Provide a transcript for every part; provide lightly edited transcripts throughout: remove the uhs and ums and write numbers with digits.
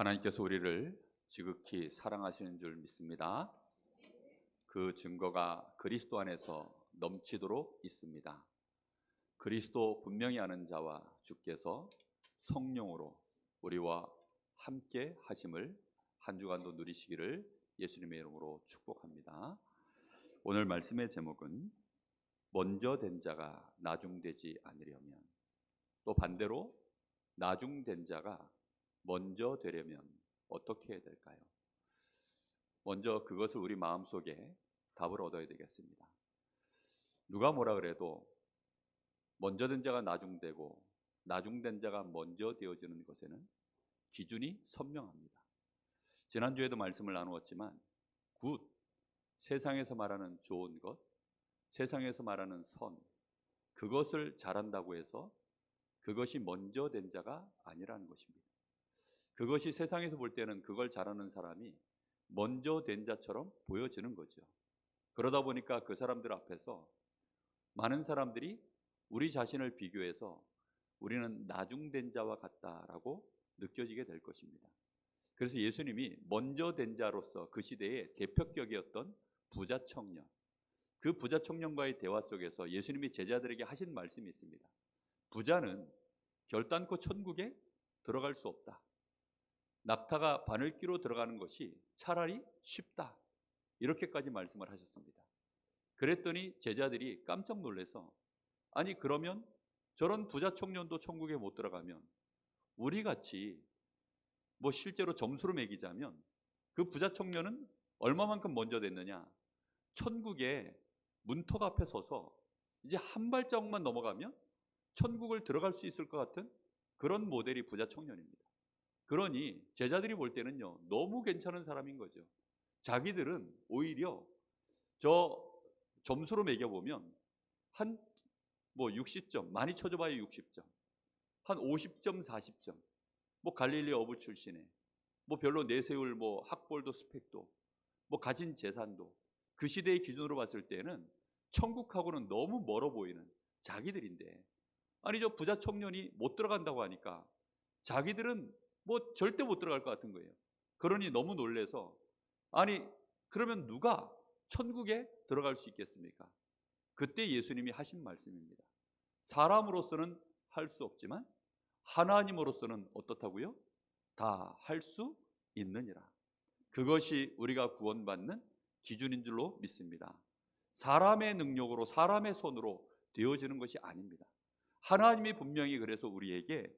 하나님께서 우리를 지극히 사랑하시는 줄 믿습니다. 그 증거가 그리스도 안에서 넘치도록 있습니다. 그리스도 분명히 아는 자와 주께서 성령으로 우리와 함께 하심을 한 주간도 누리시기를 예수님의 이름으로 축복합니다. 오늘 말씀의 제목은 먼저 된 자가 나중되지 않으려면, 또 반대로 나중된 자가 먼저 되려면 어떻게 해야 될까요? 먼저 그것을 우리 마음속에 답을 얻어야 되겠습니다. 누가 뭐라 그래도 먼저 된 자가 나중되고 나중된 자가 먼저 되어지는 것에는 기준이 선명합니다. 지난주에도 말씀을 나누었지만 굿, 세상에서 말하는 좋은 것, 세상에서 말하는 선, 그것을 잘한다고 해서 그것이 먼저 된 자가 아니라는 것입니다. 그것이 세상에서 볼 때는 그걸 잘하는 사람이 먼저 된 자처럼 보여지는 거죠. 그러다 보니까 그 사람들 앞에서 많은 사람들이 우리 자신을 비교해서 우리는 나중된 자와 같다라고 느껴지게 될 것입니다. 그래서 예수님이 먼저 된 자로서 그 시대의 대표격이었던 부자 청년, 그 부자 청년과의 대화 속에서 예수님이 제자들에게 하신 말씀이 있습니다. 부자는 결단코 천국에 들어갈 수 없다. 낙타가 바늘귀로 들어가는 것이 차라리 쉽다. 이렇게까지 말씀을 하셨습니다. 그랬더니 제자들이 깜짝 놀라서, 아니 그러면 저런 부자 청년도 천국에 못 들어가면 우리같이 실제로 점수로 매기자면 그 부자 청년은 얼마만큼 먼저 됐느냐, 천국에 문턱 앞에 서서 이제 한 발자국만 넘어가면 천국을 들어갈 수 있을 것 같은 그런 모델이 부자 청년입니다. 그러니 제자들이 볼 때는요, 너무 괜찮은 사람인 거죠. 자기들은 오히려 저 점수로 매겨보면 한 60점, 많이 쳐줘봐야 60점, 한 50점, 40점, 갈릴리 어부 출신에 별로 내세울 학벌도 스펙도 가진 재산도 그 시대의 기준으로 봤을 때는 천국하고는 너무 멀어 보이는 자기들인데, 아니 저 부자 청년이 못 들어간다고 하니까 자기들은 절대 못 들어갈 것 같은 거예요. 그러니 너무 놀라서, 아니 그러면 누가 천국에 들어갈 수 있겠습니까? 그때 예수님이 하신 말씀입니다. 사람으로서는 할 수 없지만 하나님으로서는 어떻다고요? 다 할 수 있느니라. 그것이 우리가 구원받는 기준인 줄로 믿습니다. 사람의 능력으로, 사람의 손으로 되어지는 것이 아닙니다. 하나님이 분명히 그래서 우리에게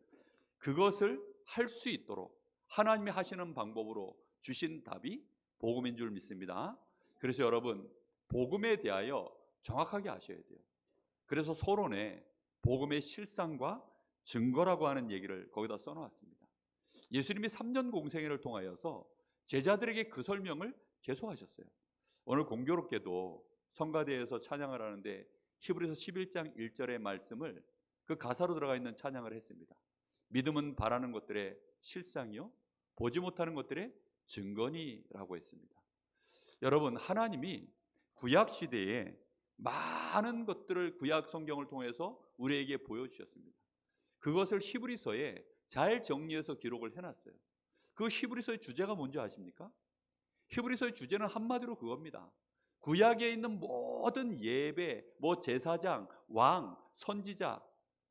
그것을 할 수 있도록 하나님이 하시는 방법으로 주신 답이 복음인 줄 믿습니다. 그래서 여러분, 복음에 대하여 정확하게 아셔야 돼요. 그래서 서론에 복음의 실상과 증거라고 하는 얘기를 거기다 써놓았습니다. 예수님이 3년 공생애를 통하여서 제자들에게 그 설명을 계속 하셨어요. 오늘 공교롭게도 성가대에서 찬양을 하는데 히브리서 11장 1절의 말씀을 그 가사로 들어가 있는 찬양을 했습니다. 믿음은 바라는 것들의 실상이요 보지 못하는 것들의 증거니라고 했습니다. 여러분, 하나님이 구약 시대에 많은 것들을 구약 성경을 통해서 우리에게 보여주셨습니다. 그것을 히브리서에 잘 정리해서 기록을 해놨어요. 그 히브리서의 주제가 뭔지 아십니까? 히브리서의 주제는 한마디로 그겁니다. 구약에 있는 모든 예배, 제사장, 왕, 선지자,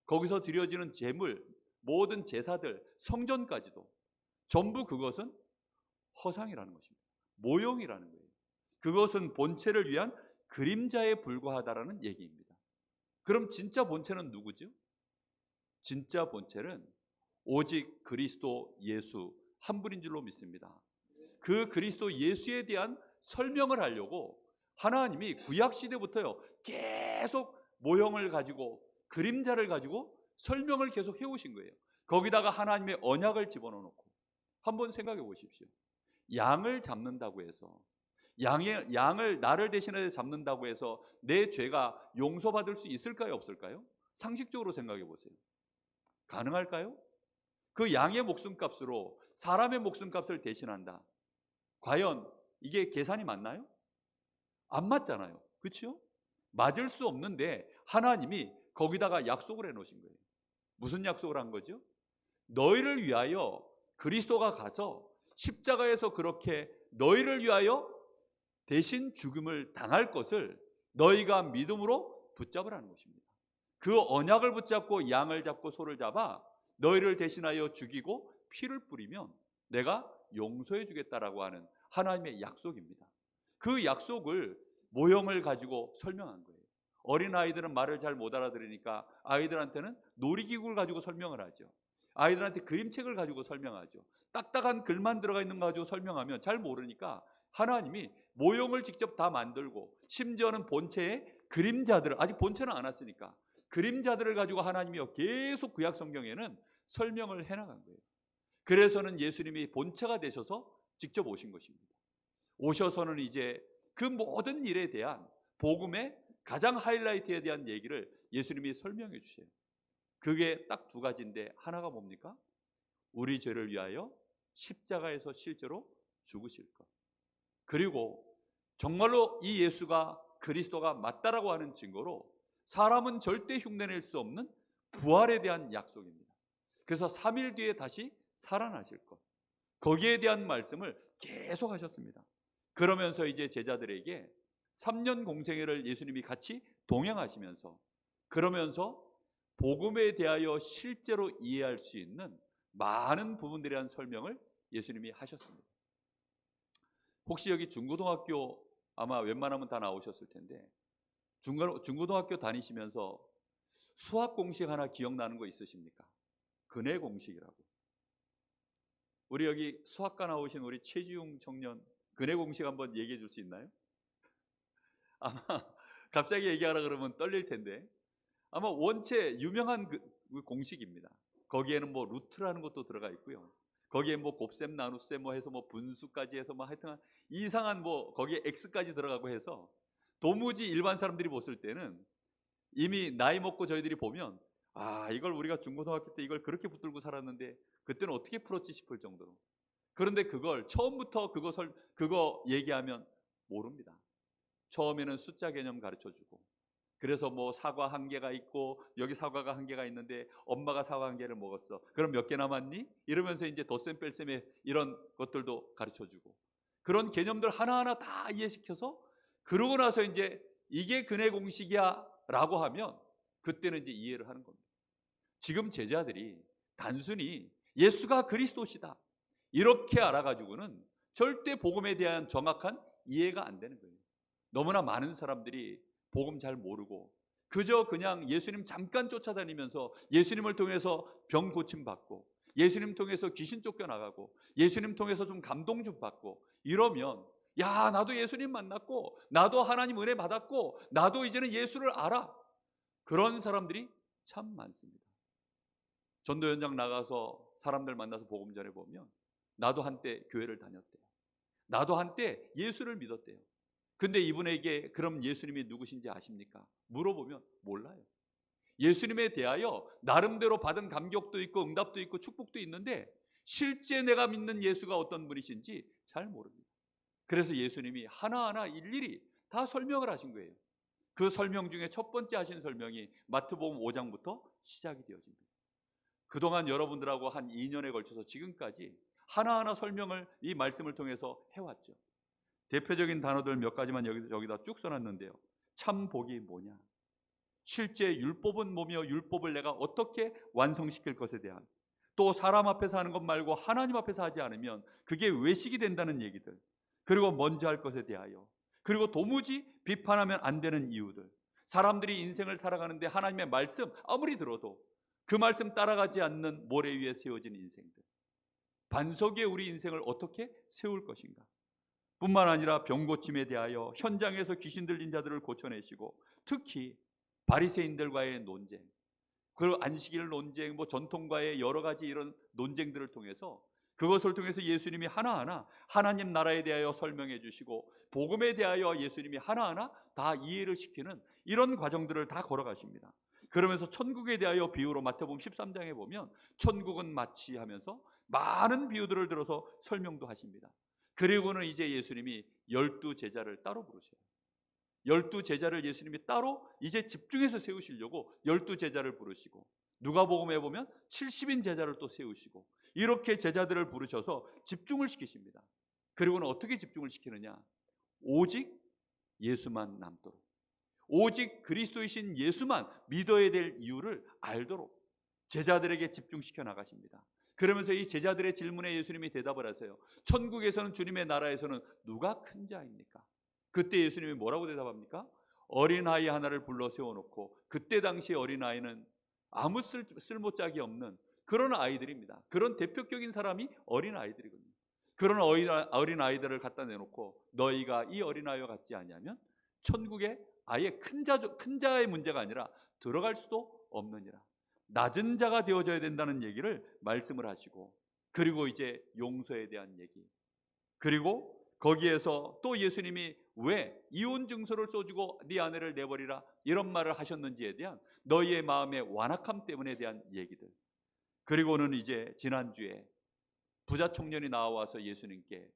거기서 드려지는 제물, 모든 제사들, 성전까지도 전부 그것은 허상이라는 것입니다. 모형이라는 거예요. 그것은 본체를 위한 그림자에 불과하다라는 얘기입니다. 그럼 진짜 본체는 누구죠? 진짜 본체는 오직 그리스도 예수 한 분인 줄로 믿습니다. 그 그리스도 예수에 대한 설명을 하려고 하나님이 구약 시대부터요 계속 모형을 가지고 그림자를 가지고 설명을 계속 해오신 거예요. 거기다가 하나님의 언약을 집어넣고 한번 생각해 보십시오. 양을 잡는다고 해서 양을 나를 대신해 잡는다고 해서 내 죄가 용서받을 수 있을까요, 없을까요? 상식적으로 생각해 보세요. 가능할까요? 그 양의 목숨값으로 사람의 목숨값을 대신한다. 과연 이게 계산이 맞나요? 안 맞잖아요. 그렇죠? 맞을 수 없는데 하나님이 거기다가 약속을 해놓으신 거예요. 무슨 약속을 한 거죠? 너희를 위하여 그리스도가 가서 십자가에서 그렇게 너희를 위하여 대신 죽음을 당할 것을 너희가 믿음으로 붙잡으라는 것입니다. 그 언약을 붙잡고 양을 잡고 소를 잡아 너희를 대신하여 죽이고 피를 뿌리면 내가 용서해 주겠다라고 하는 하나님의 약속입니다. 그 약속을 모형을 가지고 설명한 거예요. 어린아이들은 말을 잘 못 알아들으니까 아이들한테는 놀이기구를 가지고 설명을 하죠. 아이들한테 그림책을 가지고 설명하죠. 딱딱한 글만 들어가 있는 거 가지고 설명하면 잘 모르니까 하나님이 모형을 직접 다 만들고 심지어는 본체의 그림자들을, 아직 본체는 안 왔으니까 그림자들을 가지고 하나님이 계속 구약 성경에는 설명을 해나간 거예요. 그래서는 예수님이 본체가 되셔서 직접 오신 것입니다. 오셔서는 이제 그 모든 일에 대한 복음의 가장 하이라이트에 대한 얘기를 예수님이 설명해 주세요. 그게 딱 두 가지인데 하나가 뭡니까? 우리 죄를 위하여 십자가에서 실제로 죽으실 것. 그리고 정말로 이 예수가 그리스도가 맞다라고 하는 증거로 사람은 절대 흉내낼 수 없는 부활에 대한 약속입니다. 그래서 3일 뒤에 다시 살아나실 것. 거기에 대한 말씀을 계속 하셨습니다. 그러면서 이제 제자들에게 3년 공생애를 예수님이 같이 동행하시면서 그러면서 복음에 대하여 실제로 이해할 수 있는 많은 부분들에 대한 설명을 예수님이 하셨습니다. 혹시 여기 중고등학교 아마 웬만하면 다 나오셨을 텐데 중고등학교 다니시면서 수학 공식 하나 기억나는 거 있으십니까? 근해 공식이라고. 우리 여기 수학과 나오신 우리 최지웅 청년 근해 공식 한번 얘기해 줄 수 있나요? 아마 갑자기 얘기하라 그러면 떨릴 텐데 아마 원체 유명한 그 공식입니다. 거기에는 뭐 루트라는 것도 들어가 있고요. 거기에 뭐 곱셈, 나눗셈 뭐 해서 뭐 분수까지 해서 뭐 하여튼 이상한 뭐 거기에 x까지 들어가고 해서 도무지 일반 사람들이 봤을 때는 이미 나이 먹고 저희들이 보면 아 이걸 우리가 중고등학교 때 이걸 그렇게 붙들고 살았는데 그때는 어떻게 풀었지 싶을 정도로. 그런데 그걸 처음부터 그거 얘기하면 모릅니다. 처음에는 숫자 개념 가르쳐주고 그래서 뭐 사과 한 개가 있고 여기 사과가 한 개가 있는데 엄마가 사과 한 개를 먹었어. 그럼 몇 개 남았니? 이러면서 이제 덧셈 뺄셈의 이런 것들도 가르쳐주고 그런 개념들 하나하나 다 이해시켜서 그러고 나서 이제 이게 근해 공식이야 라고 하면 그때는 이제 이해를 하는 겁니다. 지금 제자들이 단순히 예수가 그리스도시다 이렇게 알아가지고는 절대 복음에 대한 정확한 이해가 안 되는 거예요. 너무나 많은 사람들이 복음 잘 모르고 그저 그냥 예수님 잠깐 쫓아다니면서 예수님을 통해서 병 고침 받고 예수님 통해서 귀신 쫓겨나가고 예수님 통해서 좀 감동 좀 받고 이러면 야 나도 예수님 만났고 나도 하나님 은혜 받았고 나도 이제는 예수를 알아. 그런 사람들이 참 많습니다. 전도 현장 나가서 사람들 만나서 복음 전해보면 나도 한때 교회를 다녔대요. 나도 한때 예수를 믿었대요. 근데 이분에게 그럼 예수님이 누구신지 아십니까? 물어보면 몰라요. 예수님에 대하여 나름대로 받은 감격도 있고 응답도 있고 축복도 있는데 실제 내가 믿는 예수가 어떤 분이신지 잘 모릅니다. 그래서 예수님이 하나하나 일일이 다 설명을 하신 거예요. 그 설명 중에 첫 번째 하신 설명이 마태복음 5장부터 시작이 되어집니다. 그동안 여러분들하고 한 2년에 걸쳐서 지금까지 하나하나 설명을 이 말씀을 통해서 해왔죠. 대표적인 단어들 몇 가지만 여기다 쭉 써놨는데요. 참 복이 뭐냐? 실제 율법은 뭐며 율법을 내가 어떻게 완성시킬 것에 대한 또 사람 앞에서 하는 것 말고 하나님 앞에서 하지 않으면 그게 외식이 된다는 얘기들 그리고 먼저 할 것에 대하여 그리고 도무지 비판하면 안 되는 이유들 사람들이 인생을 살아가는데 하나님의 말씀 아무리 들어도 그 말씀 따라가지 않는 모래 위에 세워진 인생들 반석 위에 우리 인생을 어떻게 세울 것인가 뿐만 아니라 병고침에 대하여 현장에서 귀신 들린 자들을 고쳐내시고 특히 바리새인들과의 논쟁 그 안식일 논쟁 뭐 전통과의 여러 가지 이런 논쟁들을 통해서 그것을 통해서 예수님이 하나하나 하나님 나라에 대하여 설명해 주시고 복음에 대하여 예수님이 하나하나 다 이해를 시키는 이런 과정들을 다 걸어가십니다. 그러면서 천국에 대하여 비유로 마태복음 13장에 보면 천국은 마치 하면서 많은 비유들을 들어서 설명도 하십니다. 그리고는 이제 예수님이 12제자를 따로 부르셔요. 12제자를 예수님이 따로 이제 집중해서 세우시려고 12제자를 부르시고 누가복음에 보면 70인 제자를 또 세우시고 이렇게 제자들을 부르셔서 집중을 시키십니다. 그리고는 어떻게 집중을 시키느냐? 오직 예수만 남도록, 오직 그리스도이신 예수만 믿어야 될 이유를 알도록 제자들에게 집중시켜 나가십니다. 그러면서 이 제자들의 질문에 예수님이 대답을 하세요. 천국에서는, 주님의 나라에서는 누가 큰 자입니까? 그때 예수님이 뭐라고 대답합니까? 어린아이 하나를 불러 세워놓고, 그때 당시 어린아이는 아무 쓸모짝이 없는 그런 아이들입니다. 그런 대표격인 사람이 어린아이들이거든요. 그런 어린아이들을 갖다 내놓고 너희가 이 어린아이와 같지 아니하면 천국에 아예 큰 자의 문제가 아니라 들어갈 수도 없느니라. 낮은 자가 되어져야 된다는 얘기를 말씀을 하시고, 그리고 이제 용서에 대한 얘기, 그리고 거기에서 또 예수님이 왜 이혼 증서를 써주고 네 아내를 내버리라 이런 말을 하셨는지에 대한 너희의 마음의 완악함 때문에 대한 얘기들, 그리고는 이제 지난주에 부자 청년이 나와서 예수님께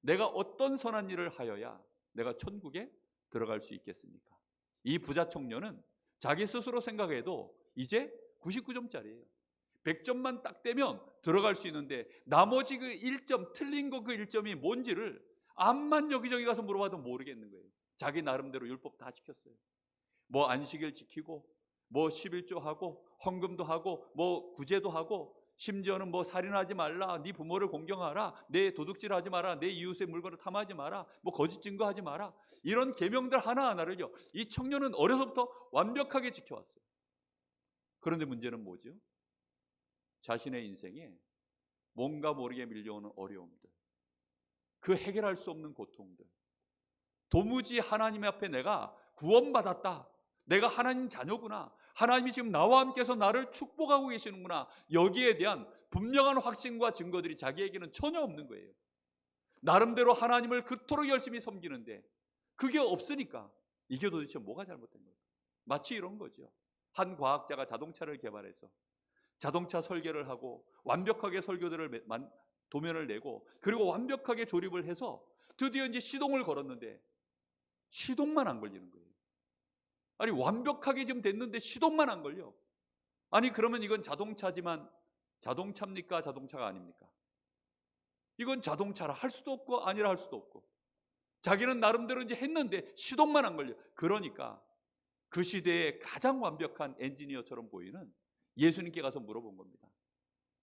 내가 어떤 선한 일을 하여야 내가 천국에 들어갈 수 있겠습니까? 이 부자 청년은 자기 스스로 생각해도 이제 99점짜리예요. 100점만 딱 떼면 들어갈 수 있는데 나머지 그 1점, 틀린 거 그 1점이 뭔지를 암만 여기저기 가서 물어봐도 모르겠는 거예요. 자기 나름대로 율법 다 지켰어요. 뭐 안식일 지키고, 뭐 11조 하고, 헌금도 하고, 뭐 구제도 하고, 심지어는 뭐 살인하지 말라, 네 부모를 공경하라, 내 도둑질하지 마라, 내 이웃의 물건을 탐하지 마라, 뭐 거짓 증거하지 마라, 이런 계명들 하나하나를요 이 청년은 어려서부터 완벽하게 지켜왔어요. 그런데 문제는 뭐죠? 자신의 인생에 뭔가 모르게 밀려오는 어려움들, 그 해결할 수 없는 고통들, 도무지 하나님 앞에 내가 구원받았다, 내가 하나님 자녀구나, 하나님이 지금 나와 함께서 나를 축복하고 계시는구나, 여기에 대한 분명한 확신과 증거들이 자기에게는 전혀 없는 거예요. 나름대로 하나님을 그토록 열심히 섬기는데 그게 없으니까 이게 도대체 뭐가 잘못된 거예요? 마치 이런 거죠. 한 과학자가 자동차를 개발해서 자동차 설계를 하고 완벽하게 설교들을 도면을 내고 그리고 완벽하게 조립을 해서 드디어 이제 시동을 걸었는데 시동만 안 걸리는 거예요. 아니 완벽하게 지금 됐는데 시동만 안 걸려. 아니 그러면 이건 자동차지만 자동차입니까? 자동차가 아닙니까? 이건 자동차라 할 수도 없고 아니라 할 수도 없고, 자기는 나름대로 이제 했는데 시동만 안 걸려. 그러니까 그 시대의 가장 완벽한 엔지니어처럼 보이는 예수님께 가서 물어본 겁니다.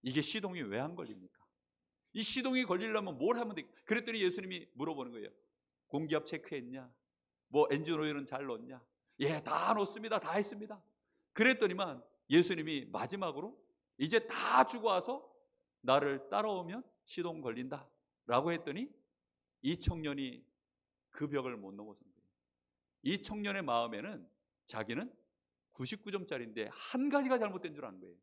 이게 시동이 왜 안 걸립니까? 이 시동이 걸리려면 뭘 하면 돼? 그랬더니 예수님이 물어보는 거예요. 공기압 체크했냐? 뭐 엔진 오일은 잘 넣었냐? 예, 다 넣었습니다. 다 했습니다. 그랬더니만 예수님이 마지막으로 이제 다 주고 와서 나를 따라오면 시동 걸린다 라고 했더니 이 청년이 그 벽을 못 넘어선 거예요. 이 청년의 마음에는 자기는 99점짜리인데 한 가지가 잘못된 줄 아는 거예요.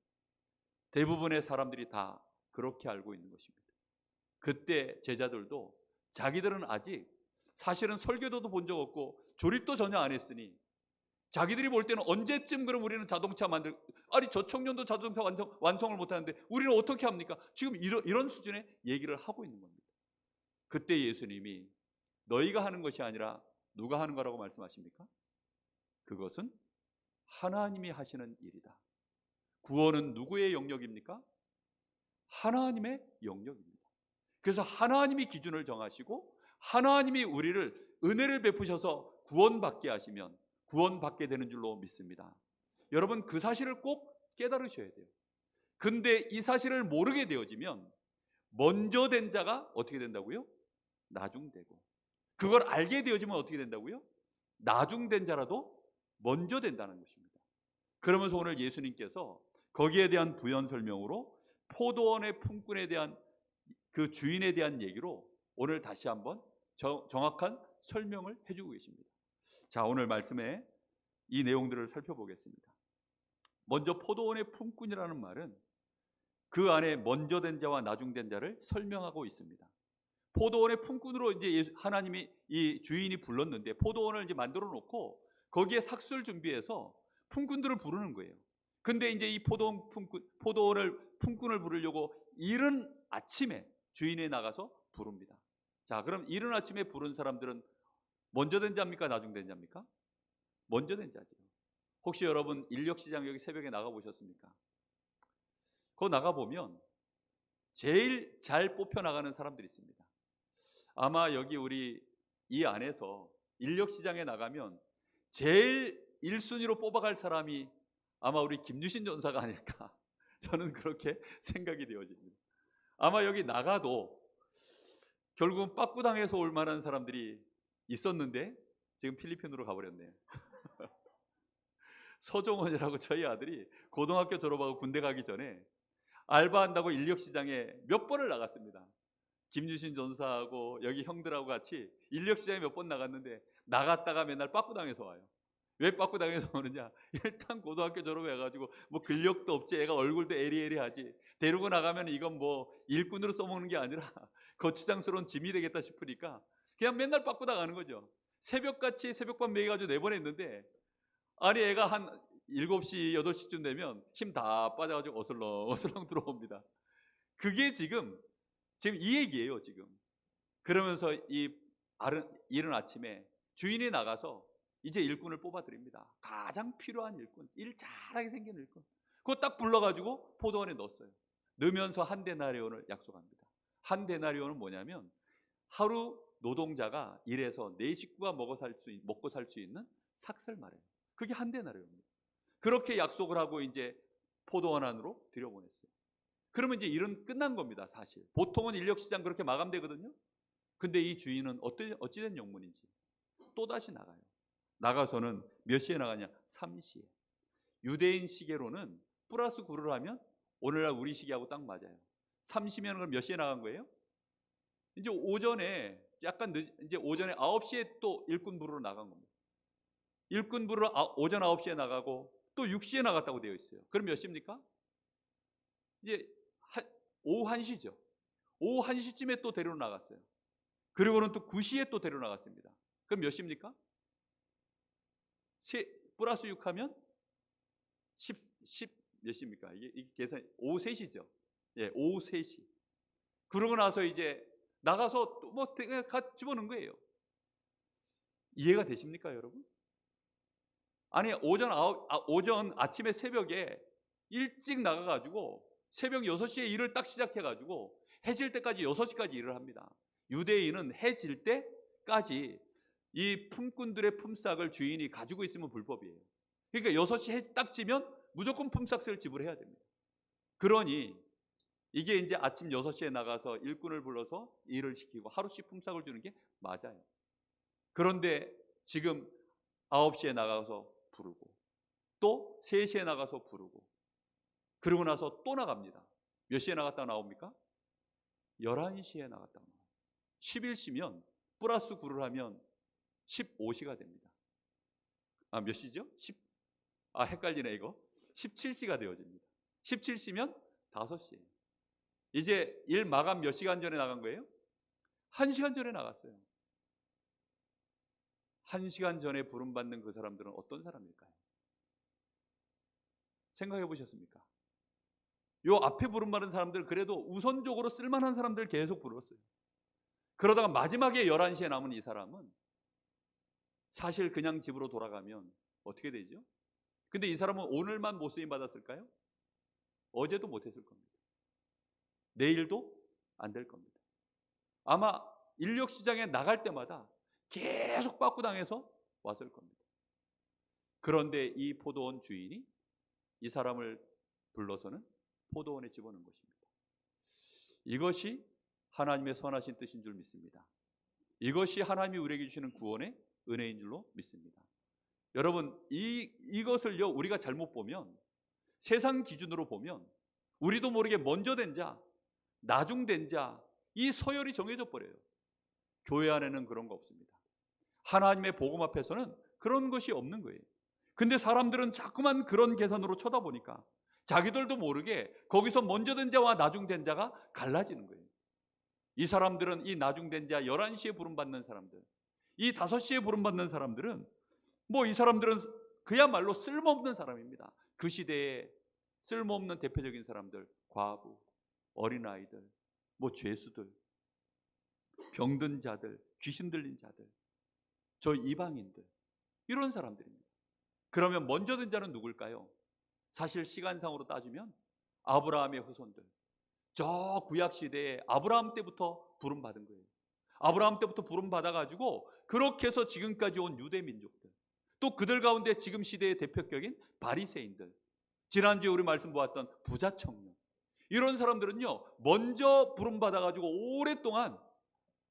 대부분의 사람들이 다 그렇게 알고 있는 것입니다. 그때 제자들도 자기들은 아직 사실은 설교도도 본 적 없고 조립도 전혀 안 했으니 자기들이 볼 때는 언제쯤 그럼 우리는 자동차 아니 저 청년도 자동차 완성을 못하는데 우리는 어떻게 합니까? 지금 이런 수준의 얘기를 하고 있는 겁니다. 그때 예수님이 너희가 하는 것이 아니라 누가 하는 거라고 말씀하십니까? 그것은 하나님이 하시는 일이다. 구원은 누구의 영역입니까? 하나님의 영역입니다. 그래서 하나님이 기준을 정하시고 하나님이 우리를 은혜를 베푸셔서 구원받게 하시면 구원받게 되는 줄로 믿습니다. 여러분 그 사실을 꼭 깨달으셔야 돼요. 근데 이 사실을 모르게 되어지면 먼저 된 자가 어떻게 된다고요? 나중되고, 그걸 알게 되어지면 어떻게 된다고요? 나중된 자라도 먼저 된다는 것입니다. 그러면서 오늘 예수님께서 거기에 대한 부연 설명으로 포도원의 품꾼에 대한 그 주인에 대한 얘기로 오늘 다시 한번 정확한 설명을 해주고 계십니다. 자, 오늘 말씀에 이 내용들을 살펴보겠습니다. 먼저 포도원의 품꾼이라는 말은 그 안에 먼저 된 자와 나중된 자를 설명하고 있습니다. 포도원의 품꾼으로 이제 하나님이 이 주인이 불렀는데 포도원을 이제 만들어 놓고 거기에 삭수를 준비해서 품꾼들을 부르는 거예요. 근데 이제 이 포도원을 품꾼을 부르려고 이른 아침에 주인이 나가서 부릅니다. 자, 그럼 이른 아침에 부른 사람들은 먼저 된 자입니까? 나중된 자입니까? 먼저 된 자죠. 혹시 여러분 인력시장 여기 새벽에 나가 보셨습니까? 그 나가보면 제일 잘 뽑혀나가는 사람들이 있습니다. 아마 여기 우리 이 안에서 인력시장에 나가면 제일 1순위로 뽑아갈 사람이 아마 우리 김유신 전사가 아닐까 저는 그렇게 생각이 되어집니다. 아마 여기 나가도 결국은 빠꾸당해서 올 만한 사람들이 있었는데 지금 필리핀으로 가버렸네요. 서종원이라고 저희 아들이 고등학교 졸업하고 군대 가기 전에 알바한다고 인력시장에 몇 번을 나갔습니다. 김유신 전사하고 여기 형들하고 같이 인력시장에 몇 번 나갔는데 나갔다가 맨날 빠꾸당해서 와요. 왜 빠꾸당해서 오느냐? 일단 고등학교 졸업해가지고 뭐 근력도 없지, 애가 얼굴도 에리에리하지. 데리고 나가면 이건 뭐 일꾼으로 써먹는 게 아니라 거추장스러운 짐이 되겠다 싶으니까 그냥 맨날 빠꾸당하는 거죠. 새벽같이 새벽밥 먹여가지고 4번 했는데 아니 애가 한 7시, 8시쯤 되면 힘 다 빠져가지고 어슬렁 들어옵니다. 그게 지금 이 얘기예요, 지금. 그러면서 이른 아침에 주인이 나가서 이제 일꾼을 뽑아드립니다. 가장 필요한 일꾼, 일 잘하게 생긴 일꾼. 그거 딱 불러가지고 포도원에 넣었어요. 넣으면서 한 데나리온을 약속합니다. 한 데나리온은 뭐냐면 하루 노동자가 일해서 내 식구가 먹고 살 수 있는 삭슬 말이에요. 그게 한 데나리온입니다. 그렇게 약속을 하고 이제 포도원 안으로 들여보냈어요. 그러면 이제 일은 끝난 겁니다, 사실. 보통은 인력시장 그렇게 마감되거든요. 근데 이 주인은 어찌된 영문인지 또다시 나가요. 나가서는 몇 시에 나가냐? 3시에. 유대인 시계로는 플러스 9를 하면 오늘날 우리 시계하고 딱 맞아요. 3시면 그럼 몇 시에 나간 거예요? 이제 오전에 이제 오전에 9시에 또 일꾼 부르러 나간 겁니다. 일꾼 부르러 오전 9시에 나가고 또 6시에 나갔다고 되어 있어요. 그럼 몇 시입니까? 이제 오후 1시죠. 오후 1시쯤에 또 데리러 나갔어요. 그리고는 또 9시에 또 데리러 나갔습니다. 그럼 몇 시입니까? 플러스 6 하면 10 몇 시입니까? 이게 계산 오후 3시죠. 예, 오후 3시. 그러고 나서 이제 나가서 또 뭐 집어넣은 거예요. 이해가 되십니까, 여러분? 아니 오전 아침에 새벽에 일찍 나가가지고 새벽 6시에 일을 딱 시작해가지고 해질 때까지 6시까지 일을 합니다. 유대인은 해질 때까지 이 품꾼들의 품삯을 주인이 가지고 있으면 불법이에요. 그러니까 6시 해 딱 지면 무조건 품삯을 지불해야 됩니다. 그러니 이게 이제 아침 6시에 나가서 일꾼을 불러서 일을 시키고 하루씩 품삯을 주는 게 맞아요. 그런데 지금 9시에 나가서 부르고 또 3시에 나가서 부르고 그러고 나서 또 나갑니다. 몇 시에 나갔다 나옵니까? 11시에 나갔다 나옵니다. 11시면 플러스 9를 하면 15시가 됩니다. 몇 시죠? 헷갈리네 이거. 17시가 되어집니다. 17시면 5시예요. 이제 일 마감 몇 시간 전에 나간 거예요? 1시간 전에 나갔어요. 1시간 전에 부름받는 그 사람들은 어떤 사람일까요? 생각해 보셨습니까? 요 앞에 부름받은 사람들 그래도 우선적으로 쓸만한 사람들 계속 불렀어요. 그러다가 마지막에 11시에 남은 이 사람은 사실 그냥 집으로 돌아가면 어떻게 되죠? 근데 이 사람은 오늘만 못 쓰임 받았을까요? 어제도 못 했을 겁니다. 내일도 안 될 겁니다. 아마 인력시장에 나갈 때마다 계속 빠꾸당해서 왔을 겁니다. 그런데 이 포도원 주인이 이 사람을 불러서는 포도원에 집어넣은 것입니다. 이것이 하나님의 선하신 뜻인 줄 믿습니다. 이것이 하나님이 우리에게 주시는 구원의 은혜인 줄로 믿습니다. 여러분 이것을요 우리가 잘못 보면 세상 기준으로 보면 우리도 모르게 먼저 된 자, 나중된 자 이 서열이 정해져 버려요. 교회 안에는 그런 거 없습니다. 하나님의 복음 앞에서는 그런 것이 없는 거예요. 근데 사람들은 자꾸만 그런 계산으로 쳐다보니까 자기들도 모르게 거기서 먼저 된 자와 나중된 자가 갈라지는 거예요. 이 사람들은 이 나중된 자 11시에 부름받는 사람들, 이 5시에 부름받는 사람들은 뭐 이 사람들은 그야말로 쓸모없는 사람입니다. 그 시대에 쓸모없는 대표적인 사람들, 과부, 어린아이들, 뭐 죄수들, 병든 자들, 귀신 들린 자들, 저 이방인들 이런 사람들입니다. 그러면 먼저 된 자는 누굴까요? 사실 시간상으로 따지면 아브라함의 후손들. 저 구약 시대에 아브라함 때부터 부름 받은 거예요. 아브라함 때부터 부름 받아가지고 그렇게 해서 지금까지 온 유대 민족들, 또 그들 가운데 지금 시대의 대표격인 바리새인들, 지난주에 우리 말씀 보았던 부자 청년, 이런 사람들은요 먼저 부름 받아가지고 오랫동안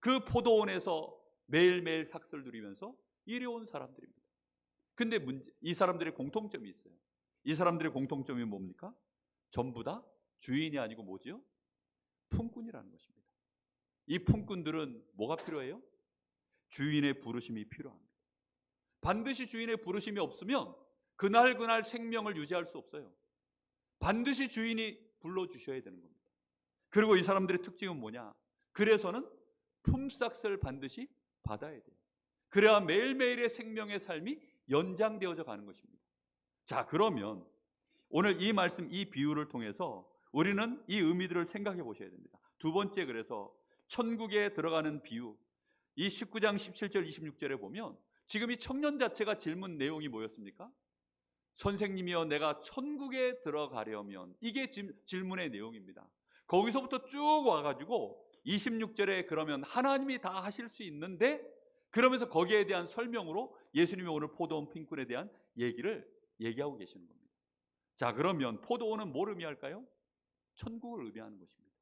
그 포도원에서 매일매일 삭슬 누리면서 일해온 사람들입니다. 근데 이 사람들의 공통점이 있어요. 이 사람들의 공통점이 뭡니까? 전부 다 주인이 아니고 뭐지요? 품꾼이라는 것입니다. 이 품꾼들은 뭐가 필요해요? 주인의 부르심이 필요합니다. 반드시 주인의 부르심이 없으면 그날 생명을 유지할 수 없어요. 반드시 주인이 불러주셔야 되는 겁니다. 그리고 이 사람들의 특징은 뭐냐? 그래서는 품삯을 반드시 받아야 돼요. 그래야 매일매일의 생명의 삶이 연장되어져 가는 것입니다. 자, 그러면 오늘 이 말씀, 이 비유를 통해서 우리는 이 의미들을 생각해 보셔야 됩니다. 두 번째, 그래서 천국에 들어가는 비유, 이 19장 17절 26절에 보면 지금 이 청년 자체가 질문 내용이 뭐였습니까? 선생님이여, 내가 천국에 들어가려면, 이게 질문의 내용입니다. 거기서부터 쭉 와가지고 26절에 그러면 하나님이 다 하실 수 있는데, 그러면서 거기에 대한 설명으로 예수님이 오늘 포도원 핀꾼에 대한 얘기를 얘기하고 계시는 겁니다. 자, 그러면 포도원은 뭘 의미할까요? 천국을 의미하는 것입니다.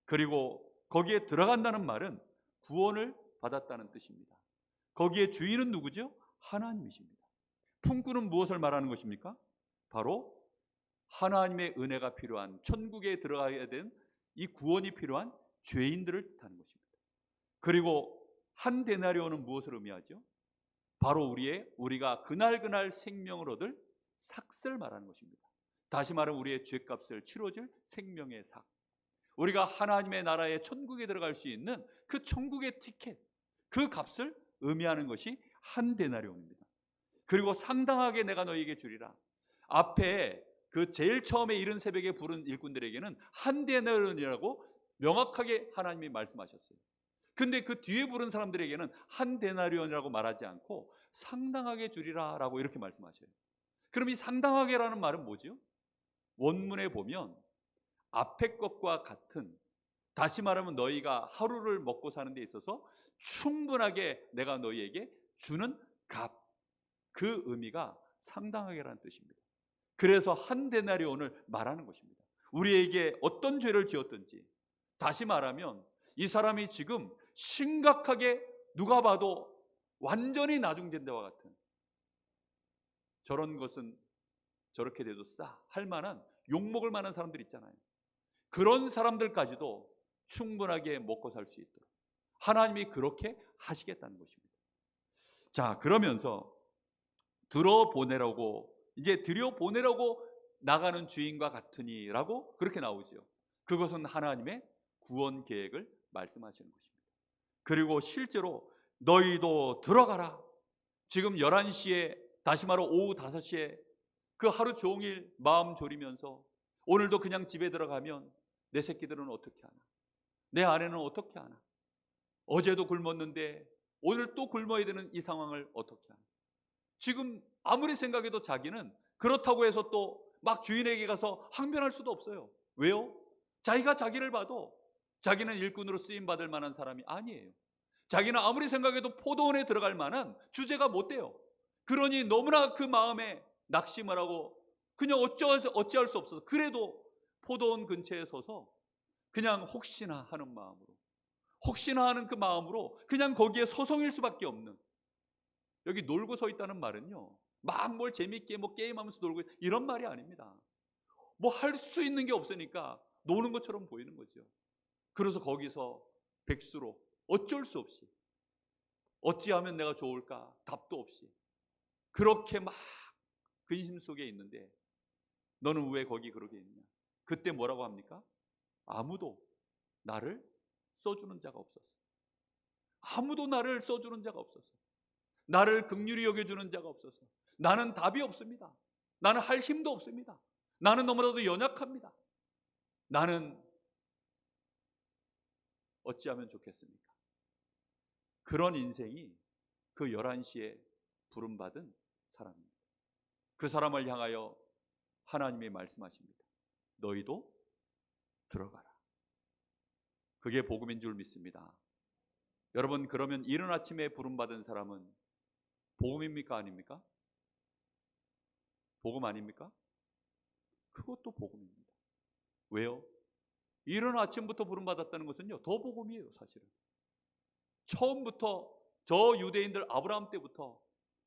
그리고 거기에 들어간다는 말은 구원을 받았다는 뜻입니다. 거기에 주인은 누구죠? 하나님이십니다. 품꾼은 무엇을 말하는 것입니까? 바로 하나님의 은혜가 필요한, 천국에 들어가야 된 이 구원이 필요한 죄인들을 뜻하는 것입니다. 그리고 한 데나리온은 무엇을 의미하죠? 바로 우리가 그날 생명을 얻을 삭을 말하는 것입니다. 다시 말하면 우리의 죄값을 치러줄 생명의 삭, 우리가 하나님의 나라의 천국에 들어갈 수 있는 그 천국의 티켓, 그 값을 의미하는 것이 한 데나리온입니다. 그리고 상당하게 내가 너희에게 주리라. 앞에 그 제일 처음에 이른 새벽에 부른 일꾼들에게는 한 데나리온이라고 명확하게 하나님이 말씀하셨어요. 근데 그 뒤에 부른 사람들에게는 한 데나리온이라고 말하지 않고 상당하게 주리라 라고 이렇게 말씀하셔요. 그럼 이 상당하게라는 말은 뭐죠? 원문에 보면 앞에 것과 같은, 다시 말하면 너희가 하루를 먹고 사는 데 있어서 충분하게 내가 너희에게 주는 값, 그 의미가 상당하게라는 뜻입니다. 그래서 한 데나리온을 말하는 것입니다. 우리에게 어떤 죄를 지었든지, 다시 말하면 이 사람이 지금 심각하게 누가 봐도 완전히 나중된 데와 같은, 저런 것은 저렇게 돼도 싸 할 만한, 욕먹을 만한 사람들 있잖아요. 그런 사람들까지도 충분하게 먹고 살 수 있도록 하나님이 그렇게 하시겠다는 것입니다. 자, 그러면서 들여보내라고 나가는 주인과 같으니라고 그렇게 나오죠. 그것은 하나님의 구원 계획을 말씀하시는 것입니다. 그리고 실제로 너희도 들어가라. 지금 11시에, 다시 말해 오후 5시에 그 하루 종일 마음 졸이면서 오늘도 그냥 집에 들어가면 내 새끼들은 어떻게 하나? 내 아내는 어떻게 하나? 어제도 굶었는데 오늘 또 굶어야 되는 이 상황을 어떻게 하나? 지금 아무리 생각해도 자기는 그렇다고 해서 또 막 주인에게 가서 항변할 수도 없어요. 왜요? 자기가 자기를 봐도 자기는 일꾼으로 쓰임받을 만한 사람이 아니에요. 자기는 아무리 생각해도 포도원에 들어갈 만한 주제가 못 돼요. 그러니 너무나 그 마음에 낙심을 하고 그냥 어찌할 수 없어서, 그래도 포도원 근처에 서서 그냥 혹시나 하는 마음으로, 혹시나 하는 그 마음으로 그냥 거기에 서성일 수밖에 없는, 여기 놀고 서 있다는 말은요, 막 뭘 재밌게 뭐 게임하면서 놀고 이런 말이 아닙니다. 뭐 할 수 있는 게 없으니까 노는 것처럼 보이는 거죠. 그래서 거기서 백수로 어쩔 수 없이, 어찌하면 내가 좋을까 답도 없이 그렇게 막 근심 속에 있는데, 너는 왜 거기 그러게 있냐? 그때 뭐라고 합니까? 아무도 나를 써주는 자가 없었어. 아무도 나를 써주는 자가 없었어. 나를 긍휼히 여겨주는 자가 없어서 나는 답이 없습니다. 나는 할 힘도 없습니다. 나는 너무나도 연약합니다. 나는 어찌하면 좋겠습니까? 그런 인생이 그 11시에 부름받은 사람입니다. 그 사람을 향하여 하나님이 말씀하십니다. 너희도 들어가라. 그게 복음인 줄 믿습니다. 여러분, 그러면 이른 아침에 부름받은 사람은 복음입니까? 아닙니까? 복음 아닙니까? 그것도 복음입니다. 왜요? 이른 아침부터 부름받았다는 것은요, 더 복음이에요, 사실은. 처음부터 저 유대인들 아브라함 때부터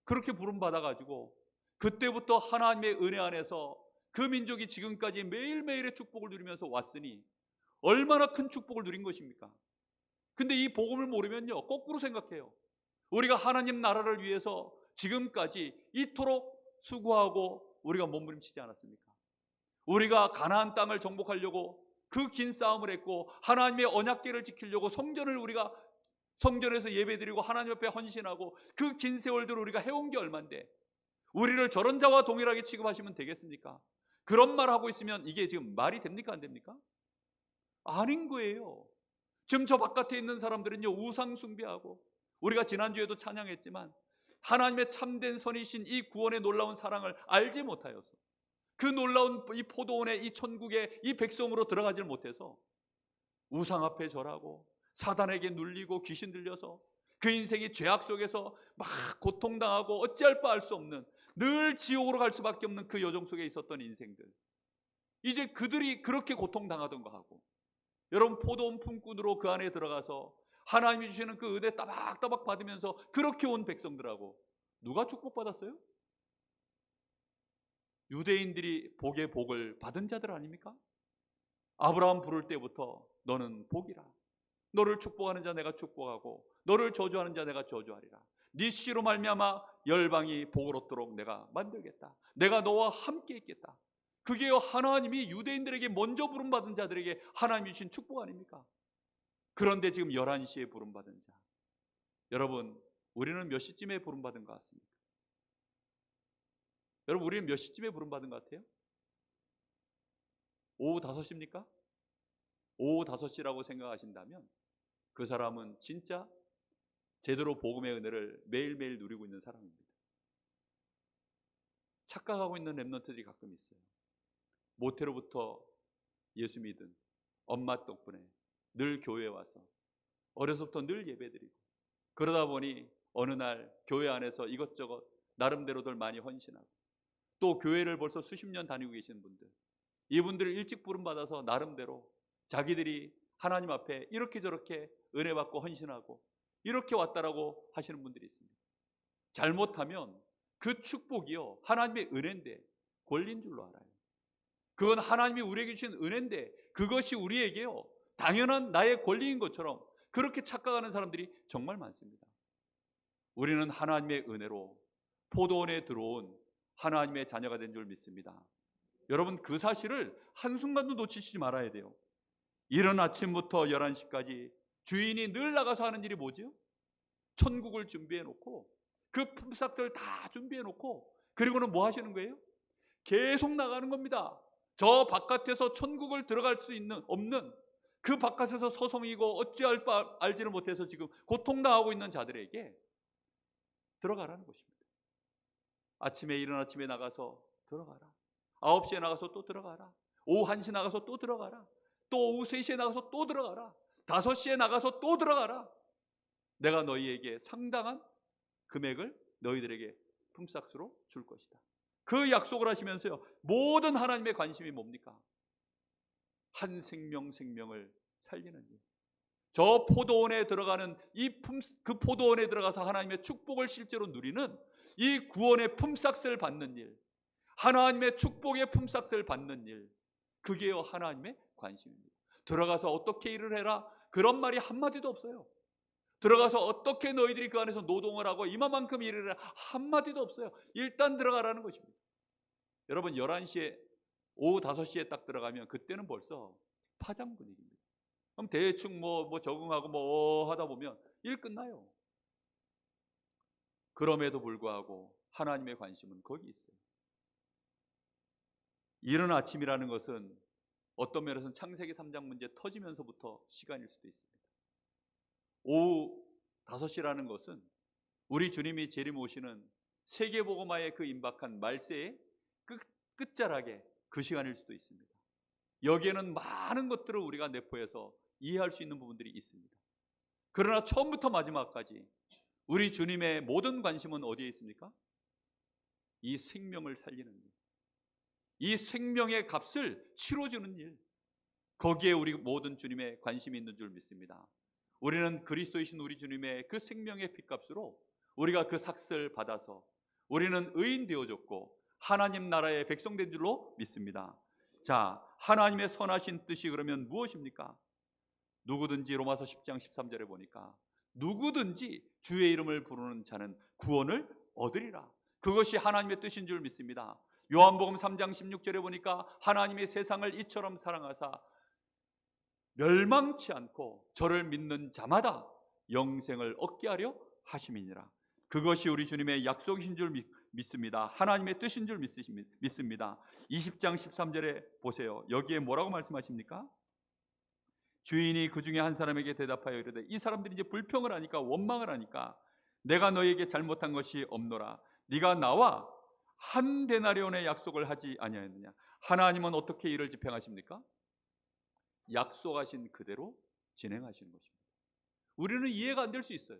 그렇게 부름받아가지고 그때부터 하나님의 은혜 안에서 그 민족이 지금까지 매일매일의 축복을 누리면서 왔으니 얼마나 큰 축복을 누린 것입니까? 근데 이 복음을 모르면요, 거꾸로 생각해요. 우리가 하나님 나라를 위해서 지금까지 이토록 수고하고 우리가 몸부림치지 않았습니까? 우리가 가나안 땅을 정복하려고 그 긴 싸움을 했고 하나님의 언약궤를 지키려고 우리가 성전에서 예배드리고 하나님 앞에 헌신하고 그 긴 세월들 우리가 해온 게 얼만데 우리를 저런 자와 동일하게 취급하시면 되겠습니까? 그런 말 하고 있으면 이게 지금 말이 됩니까? 안 됩니까? 아닌 거예요. 지금 저 바깥에 있는 사람들은요, 우상 숭배하고 우리가 지난주에도 찬양했지만 하나님의 참된 선이신 이 구원의 놀라운 사랑을 알지 못하여서 그 놀라운 이 포도원의 이 천국의 이 백성으로 들어가질 못해서 우상 앞에 절하고 사단에게 눌리고 귀신 들려서 그 인생이 죄악 속에서 막 고통당하고 어찌할 바 알 수 없는 늘 지옥으로 갈 수밖에 없는 그 여정 속에 있었던 인생들, 이제 그들이 그렇게 고통당하던 거 하고 여러분 포도원 품꾼으로 그 안에 들어가서 하나님이 주시는 그 은혜 따박따박 받으면서 그렇게 온 백성들하고 누가 축복받았어요? 유대인들이 복의 복을 받은 자들 아닙니까? 아브라함 부를 때부터 너는 복이라, 너를 축복하는 자 내가 축복하고 너를 저주하는 자 내가 저주하리라, 네 씨로 말미암아 열방이 복을 얻도록 내가 만들겠다, 내가 너와 함께 있겠다. 그게 하나님이 유대인들에게 먼저 부름받은 자들에게 하나님이 주신 축복 아닙니까? 그런데 지금 11시에 부름받은 자, 여러분 우리는 몇 시쯤에 부름받은 것 같습니까? 여러분 우리는 몇 시쯤에 부름받은 것 같아요? 오후 5시입니까? 오후 5시라고 생각하신다면 그 사람은 진짜 제대로 복음의 은혜를 매일매일 누리고 있는 사람입니다. 착각하고 있는 랩런트들이 가끔 있어요. 모태로부터 예수 믿은 엄마 덕분에 늘 교회에 와서 어려서부터 늘 예배드리고 그러다 보니 어느 날 교회 안에서 이것저것 나름대로들 많이 헌신하고 또 교회를 벌써 수십 년 다니고 계신 분들, 이분들을 일찍 부름받아서 나름대로 자기들이 하나님 앞에 이렇게 저렇게 은혜 받고 헌신하고 이렇게 왔다라고 하시는 분들이 있습니다. 잘못하면 그 축복이요 하나님의 은혜인데 권리인 줄로 알아요. 그건 하나님이 우리에게 주신 은혜인데 그것이 우리에게요 당연한 나의 권리인 것처럼 그렇게 착각하는 사람들이 정말 많습니다. 우리는 하나님의 은혜로 포도원에 들어온 하나님의 자녀가 된 줄 믿습니다. 여러분 그 사실을 한순간도 놓치시지 말아야 돼요. 이른 아침부터 11시까지 주인이 늘 나가서 하는 일이 뭐죠? 천국을 준비해 놓고 그 품삯들 다 준비해 놓고 그리고는 뭐 하시는 거예요? 계속 나가는 겁니다. 저 바깥에서 천국을 들어갈 수 없는 그 바깥에서 서성이고 어찌할 바 알지를 못해서 지금 고통당하고 있는 자들에게 들어가라는 것입니다. 아침에 이른 아침에 나가서 들어가라. 9시에 나가서 또 들어가라. 오후 1시 나가서 또 들어가라. 또 오후 3시에 나가서 또 들어가라. 5시에 나가서 또 들어가라. 내가 너희에게 상당한 금액을 너희들에게 품삯으로 줄 것이다. 그 약속을 하시면서요 모든 하나님의 관심이 뭡니까? 한 생명을 살리는 일. 저 포도원에 들어가는 그 포도원에 들어가서 하나님의 축복을 실제로 누리는 이 구원의 품삯을 받는 일, 하나님의 축복의 품삯을 받는 일, 그게요 하나님의 관심입니다. 들어가서 어떻게 일을 해라 그런 말이 한마디도 없어요. 들어가서 어떻게 너희들이 그 안에서 노동을 하고 이만큼 일을 해라 한마디도 없어요. 일단 들어가라는 것입니다. 여러분 11시에 오후 5시에 딱 들어가면 그때는 벌써 파장 분위기입니다. 그럼 대충 뭐 적응하고 뭐 하다 보면 일 끝나요. 그럼에도 불구하고 하나님의 관심은 거기 있어요. 이른 아침이라는 것은 어떤 면에서는 창세기 3장 문제 터지면서부터 시간일 수도 있습니다. 오후 5시라는 것은 우리 주님이 재림오시는 세계복음화의 그 임박한 말세의 끝자락에 그 시간일 수도 있습니다. 여기에는 많은 것들을 우리가 내포해서 이해할 수 있는 부분들이 있습니다. 그러나 처음부터 마지막까지 우리 주님의 모든 관심은 어디에 있습니까? 이 생명을 살리는 일, 이 생명의 값을 치러주는 일, 거기에 우리 모든 주님의 관심이 있는 줄 믿습니다. 우리는 그리스도이신 우리 주님의 그 생명의 핏값으로 우리가 그 삭슬 받아서 우리는 의인 되어졌고 하나님 나라의 백성 된 줄로 믿습니다. 자, 하나님의 선하신 뜻이 그러면 무엇입니까? 누구든지 로마서 10장 13절에 보니까 누구든지 주의 이름을 부르는 자는 구원을 얻으리라. 그것이 하나님의 뜻인 줄 믿습니다. 요한복음 3장 16절에 보니까 하나님이 세상을 이처럼 사랑하사 멸망치 않고 저를 믿는 자마다 영생을 얻게 하려 하심이니라. 그것이 우리 주님의 약속이신 줄 믿습니다. 하나님의 뜻인 줄 믿습니다. 20장 13절에 보세요. 여기에 뭐라고 말씀하십니까? 주인이 그 중에 한 사람에게 대답하여 이르되, 이 사람들이 이제 불평을 하니까, 원망을 하니까, 내가 너에게 잘못한 것이 없노라. 네가 나와 한 데나리온의 약속을 하지 아니하였느냐. 하나님은 어떻게 이를 집행하십니까? 약속하신 그대로 진행하시는 것입니다. 우리는 이해가 안 될 수 있어요.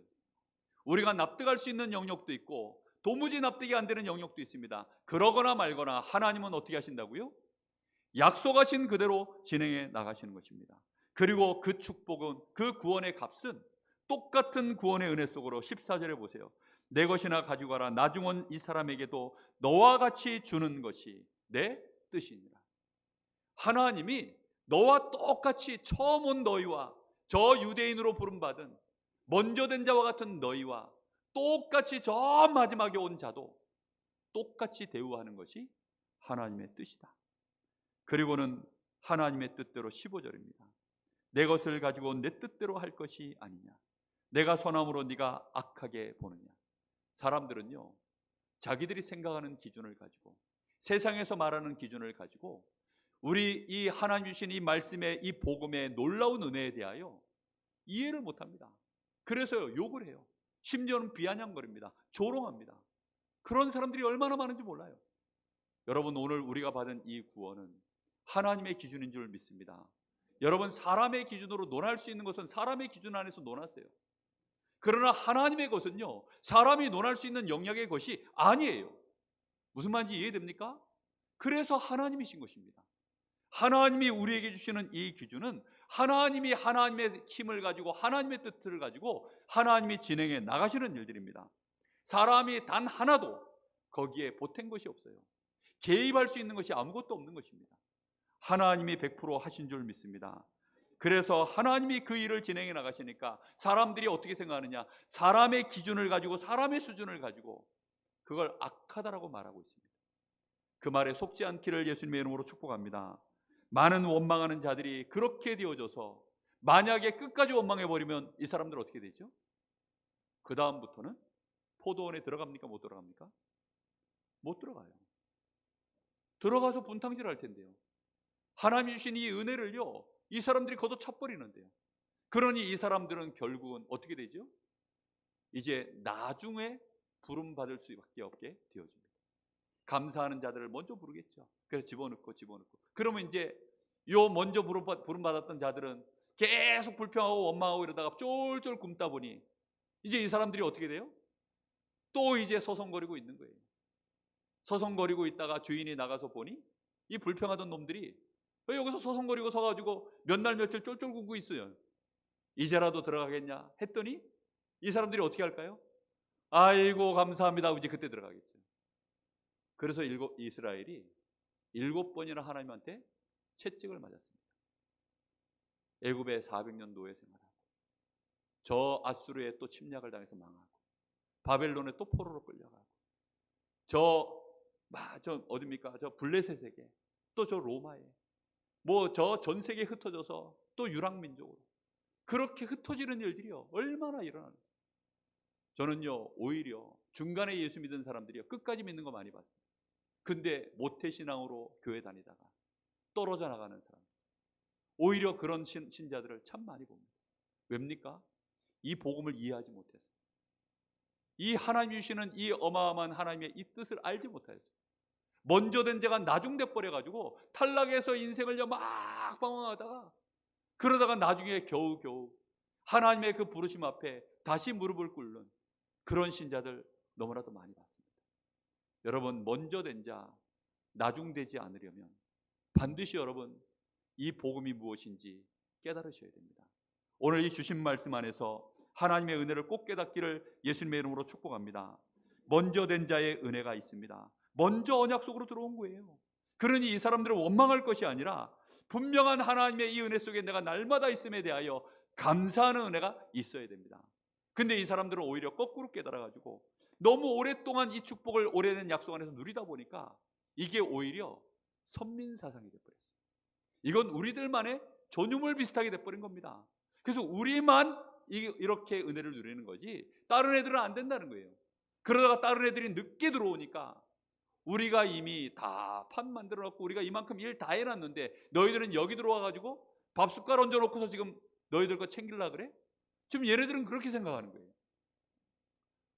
우리가 납득할 수 있는 영역도 있고 도무지 납득이 안 되는 영역도 있습니다. 그러거나 말거나 하나님은 어떻게 하신다고요? 약속하신 그대로 진행해 나가시는 것입니다. 그리고 그 축복은, 그 구원의 값은 똑같은 구원의 은혜 속으로 14절에 보세요. 내 것이나 가져가라. 나중은 이 사람에게도 너와 같이 주는 것이 내 뜻이니라. 하나님이 너와 똑같이 처음 온 너희와 저 유대인으로 부름받은 먼저 된 자와 같은 너희와 똑같이 저 마지막에 온 자도 똑같이 대우하는 것이 하나님의 뜻이다. 그리고는 하나님의 뜻대로 15절입니다. 내 것을 가지고 내 뜻대로 할 것이 아니냐. 내가 선함으로 네가 악하게 보느냐. 사람들은요, 자기들이 생각하는 기준을 가지고, 세상에서 말하는 기준을 가지고 우리 이 하나님 주신 이 말씀의, 이 복음의 놀라운 은혜에 대하여 이해를 못합니다. 그래서요, 욕을 해요. 심지어는 비아냥거립니다. 조롱합니다. 그런 사람들이 얼마나 많은지 몰라요. 여러분, 오늘 우리가 받은 이 구원은 하나님의 기준인 줄 믿습니다. 여러분, 사람의 기준으로 논할 수 있는 것은 사람의 기준 안에서 논하세요. 그러나 하나님의 것은요, 사람이 논할 수 있는 영역의 것이 아니에요. 무슨 말인지 이해됩니까? 그래서 하나님이신 것입니다. 하나님이 우리에게 주시는 이 기준은 하나님이 하나님의 힘을 가지고 하나님의 뜻을 가지고 하나님이 진행해 나가시는 일들입니다. 사람이 단 하나도 거기에 보탠 것이 없어요. 개입할 수 있는 것이 아무것도 없는 것입니다. 하나님이 100% 하신 줄 믿습니다. 그래서 하나님이 그 일을 진행해 나가시니까 사람들이 어떻게 생각하느냐, 사람의 기준을 가지고 사람의 수준을 가지고 그걸 악하다라고 말하고 있습니다. 그 말에 속지 않기를 예수님의 이름으로 축복합니다. 많은 원망하는 자들이 그렇게 되어져서 만약에 끝까지 원망해버리면 이 사람들 어떻게 되죠? 그 다음부터는 포도원에 들어갑니까? 못 들어갑니까? 못 들어가요. 들어가서 분탕질 할 텐데요. 하나님이 주신 이 은혜를요, 이 사람들이 걷어차버리는데요. 그러니 이 사람들은 결국은 어떻게 되죠? 이제 나중에 부름받을 수밖에 없게 되어집니다. 감사하는 자들을 먼저 부르겠죠. 그래서 집어넣고. 그러면 이제 요 먼저 부름받았던 자들은 계속 불평하고 원망하고 이러다가 쫄쫄 굶다 보니 이제 이 사람들이 어떻게 돼요? 또 이제 서성거리고 있는 거예요. 서성거리고 있다가 주인이 나가서 보니 이 불평하던 놈들이 왜 여기서 서성거리고 서가지고 몇 날 며칠 쫄쫄 굶고 있어요. 이제라도 들어가겠냐 했더니 이 사람들이 어떻게 할까요? 아이고 감사합니다. 이제 그때 들어가겠죠. 그래서 이스라엘이 7번이나 하나님한테 채찍을 맞았습니다. 애굽의 400년 노예 생활하고, 저 아수르에 또 침략을 당해서 망하고, 바벨론에 또 포로로 끌려가고, 저 어딥니까? 저 블레셋에게, 또 저 로마에, 뭐 저 전 세계에 흩어져서 또 유랑민족으로 그렇게 흩어지는 일들이요, 얼마나 일어나는. 저는요, 오히려 중간에 예수 믿은 사람들이요, 끝까지 믿는 거 많이 봤어요. 근데 모태신앙으로 교회 다니다가 떨어져 나가는 사람, 오히려 그런 신자들을 참 많이 봅니다. 왜입니까? 이 복음을 이해하지 못해서, 이 하나님 주시는 이 어마어마한 하나님의 이 뜻을 알지 못하였어요. 먼저 된 자가 나중돼 버려가지고 탈락해서 인생을 막 방황하다가 그러다가 나중에 겨우겨우 하나님의 그 부르심 앞에 다시 무릎을 꿇는 그런 신자들 너무나도 많이 봤습니다. 여러분, 먼저 된 자, 나중되지 않으려면 반드시 여러분 이 복음이 무엇인지 깨달으셔야 됩니다. 오늘 이 주신 말씀 안에서 하나님의 은혜를 꼭 깨닫기를 예수님의 이름으로 축복합니다. 먼저 된 자의 은혜가 있습니다. 먼저 언약 속으로 들어온 거예요. 그러니 이 사람들은 원망할 것이 아니라 분명한 하나님의 이 은혜 속에 내가 날마다 있음에 대하여 감사하는 은혜가 있어야 됩니다. 근데 이 사람들은 오히려 거꾸로 깨달아가지고 너무 오랫동안 이 축복을 오래된 약속 안에서 누리다 보니까 이게 오히려 선민사상이 돼버렸어요. 이건 우리들만의 전유물 비슷하게 돼버린 겁니다. 그래서 우리만 이렇게 은혜를 누리는 거지 다른 애들은 안 된다는 거예요. 그러다가 다른 애들이 늦게 들어오니까 우리가 이미 다 판 만들어 놓고 우리가 이만큼 일 다 해놨는데 너희들은 여기 들어와가지고 밥 숟갈 얹어 놓고서 지금 너희들 거 챙기려고 그래? 지금 얘네들은 그렇게 생각하는 거예요.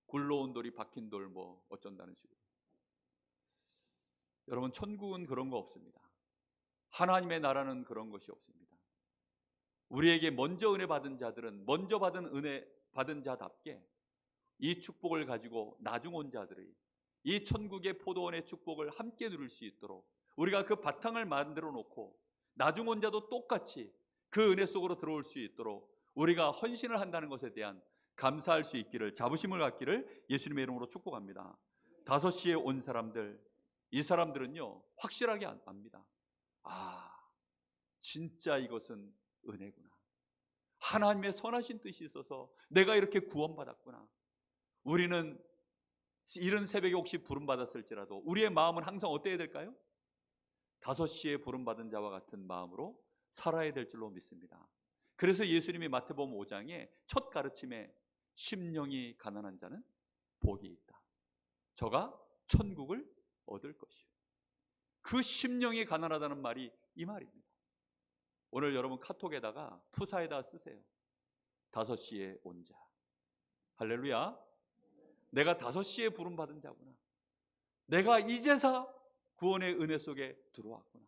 굴러온 돌이 박힌 돌 뭐 어쩐다는 식으로. 여러분, 천국은 그런 거 없습니다. 하나님의 나라는 그런 것이 없습니다. 우리에게 먼저 은혜 받은 자들은 먼저 받은 은혜 받은 자답게 이 축복을 가지고 나중 온 자들이 이 천국의 포도원의 축복을 함께 누릴 수 있도록 우리가 그 바탕을 만들어 놓고 나중 온 자도 똑같이 그 은혜 속으로 들어올 수 있도록 우리가 헌신을 한다는 것에 대한 감사할 수 있기를, 자부심을 갖기를 예수님의 이름으로 축복합니다. 5시에 온 사람들, 이 사람들은요 확실하게 압니다. 아, 진짜 이것은 은혜구나. 하나님의 선하신 뜻이 있어서 내가 이렇게 구원받았구나. 우리는 이른 새벽에 혹시 부름받았을지라도 우리의 마음은 항상 어때야 될까요? 5시에 부름받은 자와 같은 마음으로 살아야 될 줄로 믿습니다. 그래서 예수님이 마태복음 5장에 첫 가르침에 심령이 가난한 자는 복이 있다. 저가 천국을 얻을 것이요. 그 심령이 가난하다는 말이 이 말입니다. 오늘 여러분 카톡에다가 푸사에다 쓰세요. 5시에 온 자. 할렐루야. 내가 5시에 부름받은 자구나. 내가 이제서 구원의 은혜 속에 들어왔구나.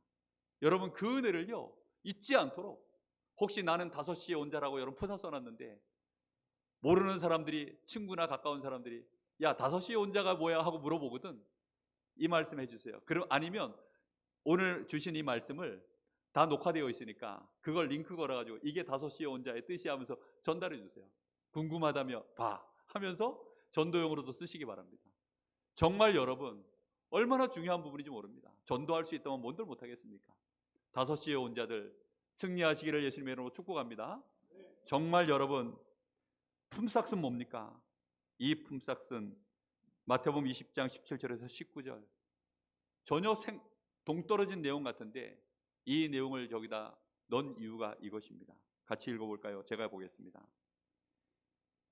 여러분, 그 은혜를요 잊지 않도록, 혹시 나는 5시에 온 자라고 여러분 푸사 써놨는데 모르는 사람들이, 친구나 가까운 사람들이 야 5시에 온 자가 뭐야 하고 물어보거든. 이 말씀 해주세요. 그럼 아니면 오늘 주신 이 말씀을 다 녹화되어 있으니까 그걸 링크 걸어가지고 이게 5시에 온 자의 뜻이 하면서 전달해 주세요. 궁금하다며 봐 하면서 전도용으로도 쓰시기 바랍니다. 정말 여러분 얼마나 중요한 부분인지 모릅니다. 전도할 수 있다면 뭔들 못하겠습니까? 5시에 온 자들 승리하시기를 예수님의 이름으로 축복합니다. 정말 여러분, 품삯은 뭡니까? 이 품삯은 마태복음 20장 17절에서 19절 전혀 동떨어진 내용 같은데 이 내용을 여기다 넣은 이유가 이것입니다. 같이 읽어볼까요? 제가 보겠습니다.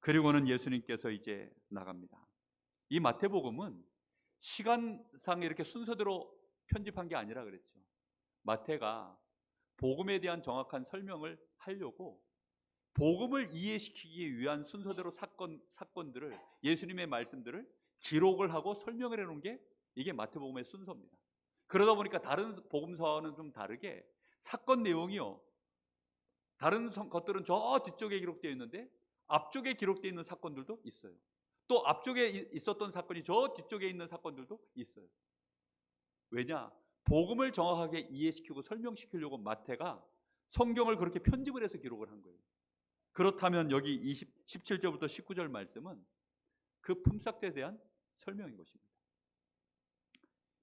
그리고는 예수님께서 이제 나갑니다. 이 마태복음은 시간상 이렇게 순서대로 편집한 게 아니라 그랬죠. 마태가 복음에 대한 정확한 설명을 하려고 복음을 이해시키기 위한 순서대로 사건들을, 예수님의 말씀들을 기록을 하고 설명을 해놓은 게 이게 마태복음의 순서입니다. 그러다 보니까 다른 복음서와는 좀 다르게 사건 내용이요, 다른 것들은 저 뒤쪽에 기록되어 있는데 앞쪽에 기록되어 있는 사건들도 있어요. 또 앞쪽에 있었던 사건이 저 뒤쪽에 있는 사건들도 있어요. 왜냐? 복음을 정확하게 이해시키고 설명시키려고 마태가 성경을 그렇게 편집을 해서 기록을 한 거예요. 그렇다면 여기 17절부터 19절 말씀은 그 품삯에 대한 설명인 것입니다.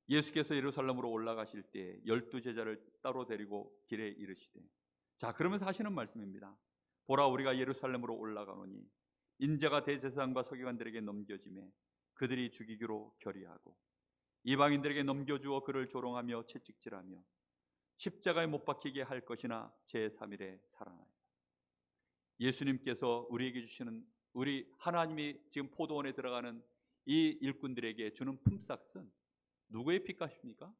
예수께서 예루살렘으로 올라가실 때 12제자를 따로 데리고 길에 이르시되, 자, 그러면서 하시는 말씀입니다. 보라, 우리가 예루살렘으로 올라가노니 인자가 대제사장과 서기관들에게 넘겨지매 그들이 죽이기로 결의하고 이방인들에게 넘겨주어 그를 조롱하며 채찍질하며 십자가에 못 박히게 할 것이나 제3일에 살아나리라. 예수님께서 우리에게 주시는, 우리 하나님이 지금 포도원에 들어가는 이 일꾼들에게 주는 품삯은 누구의 피값입니까?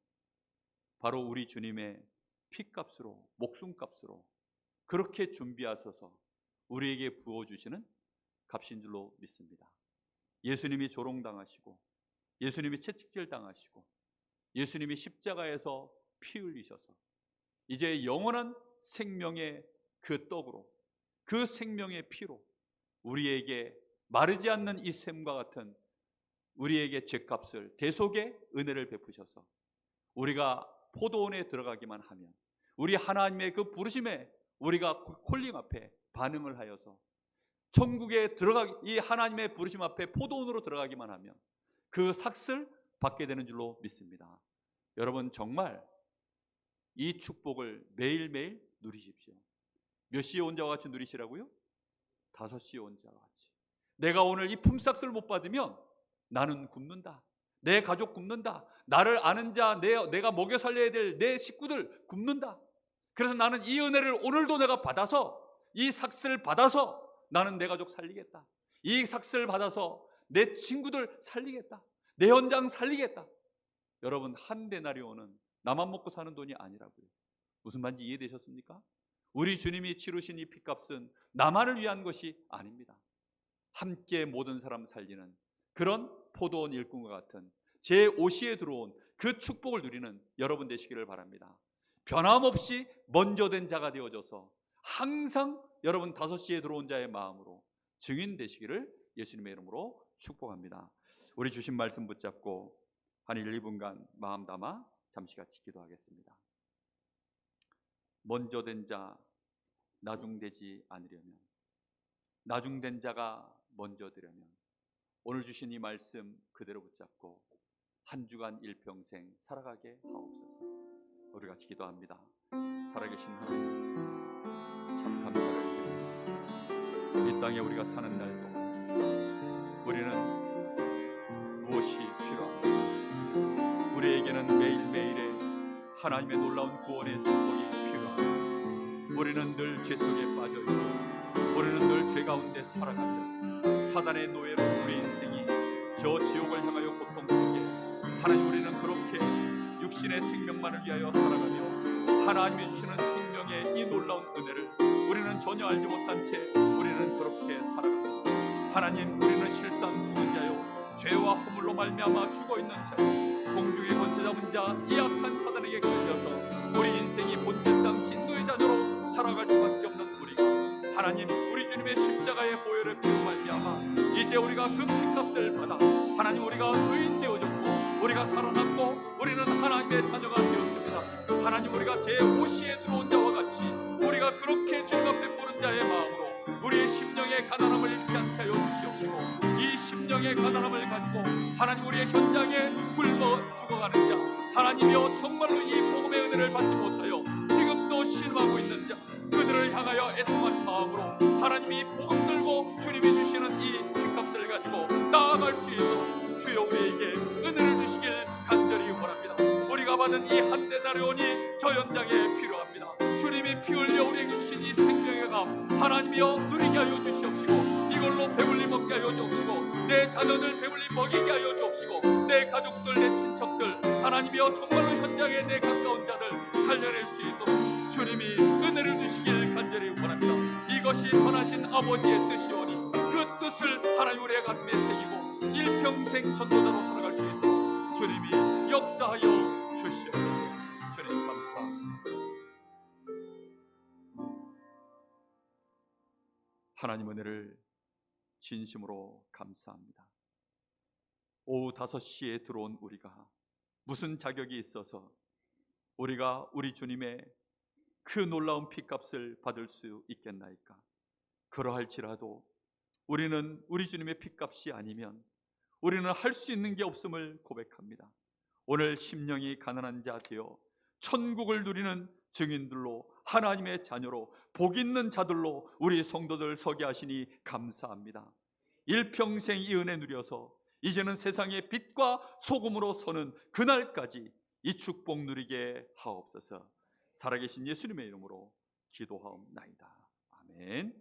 바로 우리 주님의 피값으로, 목숨값으로 그렇게 준비하셔서 우리에게 부어주시는 값인 줄로 믿습니다. 예수님이 조롱당하시고 예수님이 채찍질 당하시고 예수님이 십자가에서 피 흘리셔서 이제 영원한 생명의 그 떡으로, 그 생명의 피로 우리에게 마르지 않는 이 샘과 같은 우리에게 죄값을, 대속의 은혜를 베푸셔서 우리가 포도원에 들어가기만 하면, 우리 하나님의 그 부르심에 우리가 콜링 앞에 반응을 하여서 천국에 이 하나님의 부르심 앞에 포도원으로 들어가기만 하면 그 삭슬 받게 되는 줄로 믿습니다. 여러분, 정말 이 축복을 매일매일 누리십시오. 몇 시에 온 자와 같이 누리시라고요? 5시에 온 자와 같이. 내가 오늘 이 품삯을 못 받으면 나는 굶는다. 내 가족 굶는다. 나를 아는 자, 내가 먹여 살려야 될 내 식구들 굶는다. 그래서 나는 이 은혜를 오늘도 내가 받아서, 이 삭슬을 받아서 나는 내 가족 살리겠다. 이 삭슬을 받아서 내 친구들 살리겠다. 내 현장 살리겠다. 여러분, 한 데나리온은 나만 먹고 사는 돈이 아니라고요. 무슨 말인지 이해되셨습니까? 우리 주님이 치르신 이 핏값은 나만을 위한 것이 아닙니다. 함께 모든 사람 살리는 그런 포도원 일꾼과 같은 제5시에 들어온 그 축복을 누리는 여러분 되시기를 바랍니다. 변함없이 먼저 된 자가 되어져서 항상 여러분 5시에 들어온 자의 마음으로 증인 되시기를 예수님의 이름으로 축복합니다. 우리 주신 말씀 붙잡고 한 1, 2분간 마음 담아 잠시 같이 기도하겠습니다. 먼저 된 자 나중되지 않으려면, 나중된 자가 먼저 되려면 오늘 주신 이 말씀 그대로 붙잡고 한 주간 일평생 살아가게 하옵소서. 우리 같이 기도합니다. 살아계신 하나님, 참 감사를 드립니다. 이 땅에 우리가 사는 날 동안 우리는 무엇이 필요합니까? 우리에게는 매일매일의 하나님의 놀라운 구원의 축복이 필요합니다. 우리는 늘 죄 속에 빠져있고 우리는 늘 죄 가운데 살아가며 사단의 노예로 우리 인생이 저 지옥을 향하여 고통 속에, 하나님, 우리는 그렇게 육신의 생명만을 위하여 살아가며 하나님이 주시는 생명의 이 놀라운 은혜를 우리는 전혀 알지 못한 채 우리는 그렇게 살아갑니다. 하나님, 우리는 실상 죽은 자요, 죄와 허물로 말미암아 죽어있는 자요, 공중의 권세 잡은 자, 이 악한 사단에게 걸려서 우리 인생이 본질상 진노의 자녀로 살아갈 수밖에 없는 우리가, 하나님, 우리 주님의 십자가의 보혈의 피로 말미암아 이제 우리가 그 피값을 받아 하나님, 우리가 의인 되어졌고 우리가 살아났고 우리는 하나님의 자녀가 되었습니다. 하나님, 우리가 제5시에 들어온 자와 같이 우리가 그렇게 주님 앞에 부른 자의 마음으로 우리의 심령의 가난함을 잃지 않게 하여 주시옵시고, 이 심령의 가난함을 가지고 하나님, 우리의 현장에 굶어 죽어가는 자, 하나님이여, 정말로 이 복음의 은혜를 받지 못하여 지금도 신음하고 있는 자, 그들을 향하여 애통한 마음으로 하나님이 복음 들고 주님이 주시는 이 핏값을 가지고 나아갈 수 있도록 주여 우리에게 은혜를 주시길 간절히 원합니다. 우리가 받은 이 한 데나리온이 저 현장에 필요합니다. 주님이 피 흘려 우리에게 주신 이 생명의 감, 하나님이여, 누리게 하여 주시옵시고, 이걸로 배불리 먹게 하여 주옵시고, 내 자녀들 배불리 먹이게 하여 주옵시고, 내 가족들, 내 친척들, 하나님이여, 정말로 현장에 내 가까운 자들 살려낼 수 있도록 주님이 은혜를 주시길 간절히 원합니다. 이것이 선하신 아버지의 뜻이오니 그 뜻을 하나님 우리의 가슴에 새기고 일평생 전도자로 살아갈 수 있도록 주님이 역사하여 주시옵소서. 주님 감사합니다. 하나님 은혜를 진심으로 감사합니다. 오후 5시에 들어온 우리가 무슨 자격이 있어서 우리가 우리 주님의 그 놀라운 핏값을 받을 수 있겠나이까? 그러할지라도 우리는 우리 주님의 핏값이 아니면 우리는 할 수 있는 게 없음을 고백합니다. 오늘 심령이 가난한 자 되어 천국을 누리는 증인들로, 하나님의 자녀로, 복 있는 자들로 우리 성도들 서게 하시니 감사합니다. 일평생 이 은혜 누려서 이제는 세상의 빛과 소금으로 서는 그날까지 이 축복 누리게 하옵소서. 살아계신 예수님의 이름으로 기도하옵나이다. 아멘.